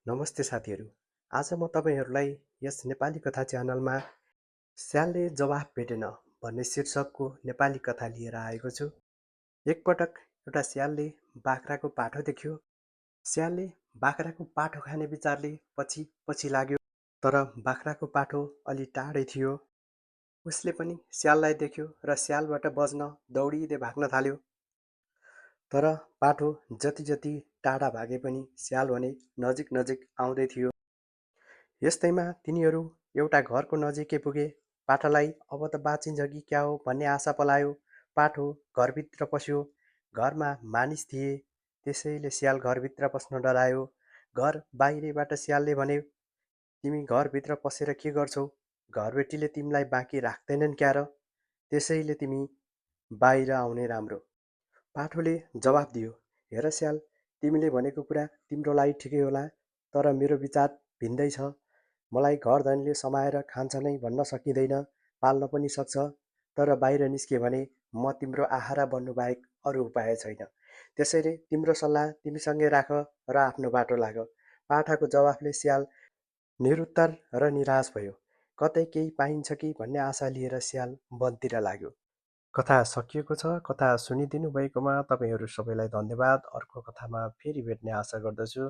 नमस्ते साथीहरू। आज म तपाईँहरूलाई यस नेपाली कथा च्यानलमा स्यालले जवाफ भेटेन भन्ने शीर्षकको नेपाली कथा लिएर आएको छु। एकपटक एउटा स्यालले बाख्राको पाठो देख्यो। स्यालले बाख्राको पाठो खाने विचारले पछि पछि लाग्यो, तर बाख्राको पाठो अलि टाढै थियो। उसले पनि स्याललाई देख्यो र स्यालबाट बच्न दौडिँदै भाग्न थाल्यो। तर पाठो जति जति टाढा भागे पनि स्याल भने नजिक नजिक आउँदै थियो। यस्तैमा तिनीहरू एउटा घरको नजिकै पुगे। पाठालाई अब त बाँचिन्छ कि क्या हो भन्ने आशा पलायो। पाठो घरभित्र पस्यो। घरमा मानिस थिए, त्यसैले स्याल घरभित्र पस्न डरायो। घर बाहिरबाट स्यालले भन्यो, तिमी घरभित्र पसेर के गर्छौ? घरबेटीले तिमीलाई बाँकी राख्दैनन् क्या र? त्यसैले तिमी बाहिर आउने राम्रो। पाठोले जवाफ दियो, हेर स्याल, तिमीले भनेको कुरा तिम्रो लागि ठिकै होला, तर मेरो विचार भिन्दै छ। मलाई घर धनीले समाएर खान्छ नै भन्न सकिँदैन, पाल्न पनि सक्छ, तर बाहिर निस्के भने म तिम्रो आहारा बन्नु बाहेक अरू उपाय छैन। त्यसैले तिम्रो सल्लाह तिमीसँगै राख र आफ्नो बाटो लाग। पाठाको जवाफले स्याल निरुत्तर र निराश भयो। कतै केही पाइन्छ कि भन्ने आशा लिएर स्याल वनतिर लाग्यो। कथा सकिएको छ। कथा सुनिदिनु भएकोमा तपाईँहरू सबैलाई धन्यवाद। अर्को कथामा फेरि भेट्ने आशा गर्दछु।